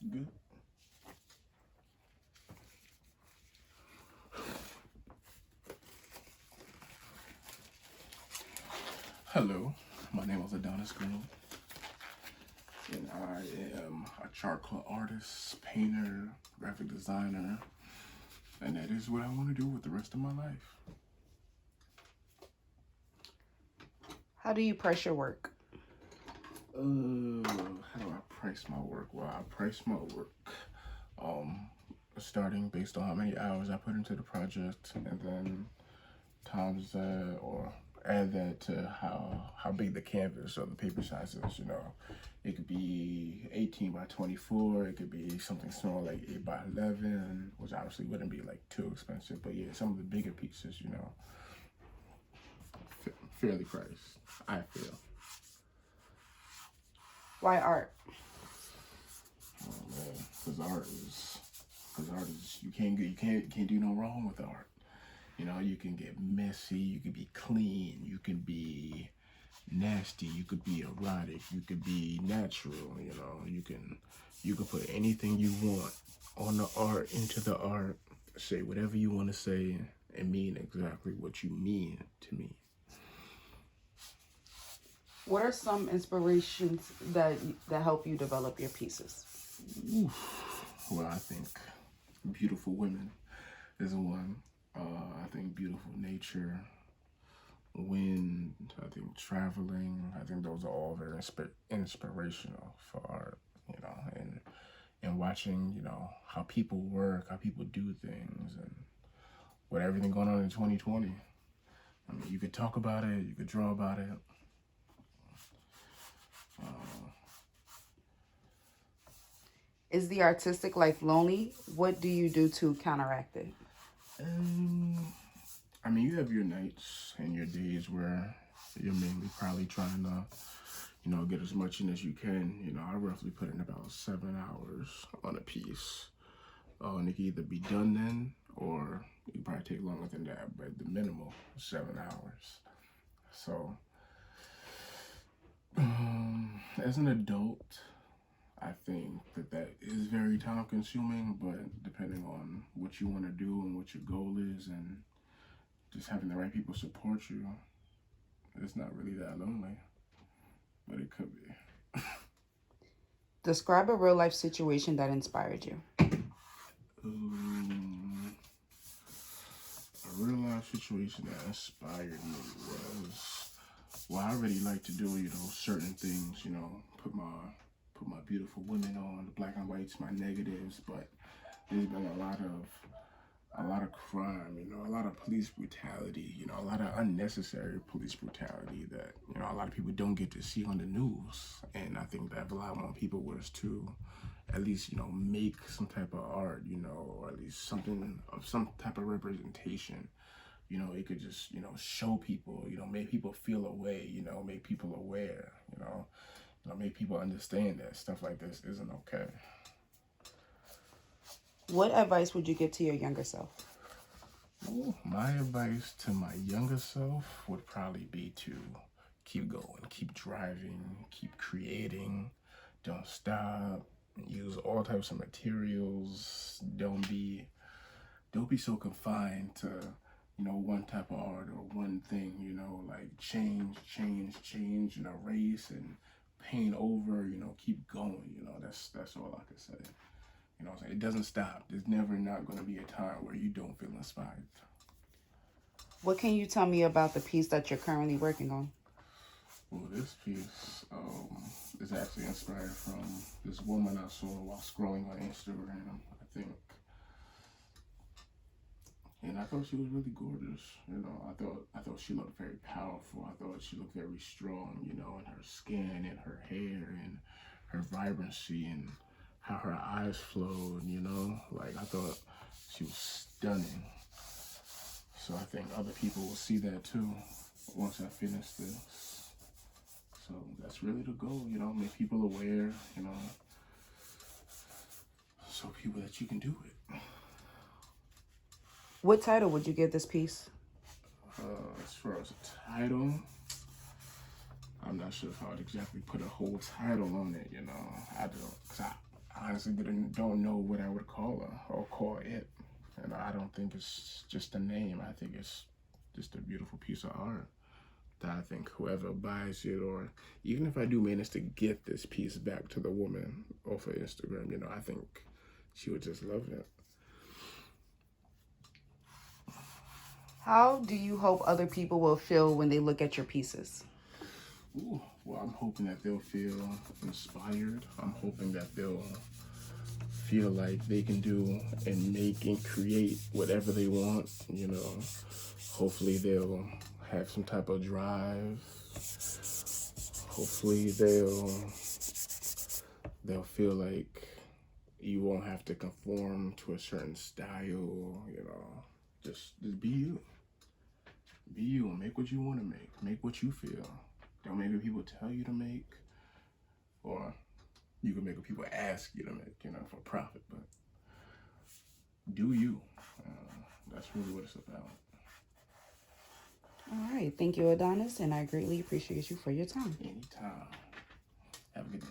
Good. Hello, my name is Adonis Green, and I am a charcoal artist, painter, graphic designer, and that is what I want to do with the rest of my life. How do you price your work? How do I price my work? Well, I price my work, um, starting based on how many hours I put into the project, and then times that or add that to how big the canvas or the paper size is. It could be 18 by 24. It could be something small like 8 by 11, which obviously wouldn't be like too expensive. But yeah, some of the bigger pieces, fairly priced, I feel. Why art? Oh man, because art is you can't do no wrong with art. You can get messy, you can be clean, you can be nasty, you could be erotic, you could be natural. You can put anything you want on the art, into the art, say whatever you want to say, and mean exactly what you mean to me. What are some inspirations that help you develop your pieces? Well, I think beautiful women is one. I think beautiful nature, wind, I think traveling. I think those are all very inspirational for art, and watching, how people work, how people do things, and with everything going on in 2020. I mean, you could talk about it, you could draw about it. Is the artistic life lonely? What do you do to counteract it? Um, I mean, you have your nights and your days where you're mainly probably trying to, get as much in as you can. I roughly put in about 7 hours on a piece. And it can either be done then, or it could probably take longer than that, but the minimal 7 hours. So, as an adult, I think that is very time consuming, but depending on what you want to do and what your goal is, and just having the right people support you, it's not really that lonely, but it could be. Describe a real life situation that inspired you. Um, a real life situation that inspired me was, well, I really like to do, certain things, put my beautiful women on, the black and whites, my negatives, but there's been a lot of crime, a lot of police brutality, a lot of unnecessary police brutality that, a lot of people don't get to see on the news. And I think that if a lot more people was to at least, make some type of art, or at least something of some type of representation, it could just, show people, make people feel a way, make people aware, make people understand that stuff like this isn't okay. What advice would you give to your younger self? Ooh, my advice to my younger self would probably be to keep going, keep driving, keep creating, don't stop, use all types of materials, don't be so confined to, one type of art or one thing, like change, and erase and paint over, keep going, that's all I can say. What I'm saying? It doesn't stop. There's never not going to be a time where you don't feel inspired. What can you tell me about the piece that you're currently working on? Well, this piece is actually inspired from this woman I saw while scrolling on Instagram, I think. And I thought she was really gorgeous. I thought she looked very powerful. I thought she looked very strong, in her skin and her hair and her vibrancy and how her eyes flowed, Like, I thought she was stunning. So I think other people will see that too once I finish this. So that's really the goal, make people aware, show people that you can do it. What title would you give this piece? As far as a title, I'm not sure if I would exactly put a whole title on it, I don't, cause I honestly don't know what I would call her or call it. And I don't think it's just a name. I think it's just a beautiful piece of art that I think whoever buys it, or even if I do manage to get this piece back to the woman off of Instagram, you know, I think she would just love it. How do you hope other people will feel when they look at your pieces? Ooh, well, I'm hoping that they'll feel inspired. I'm hoping that they'll feel like they can do and make and create whatever they want, you know. Hopefully they'll have some type of drive. Hopefully they'll feel like you won't have to conform to a certain style, you know. Just be you. Be you and make what you want to make. Make what you feel. Don't make what people tell you to make, or you can make what people ask you to make, you know, for profit. But do you. That's really what it's about. All right. Thank you, Adonis, and I greatly appreciate you for your time. Anytime. Have a good day.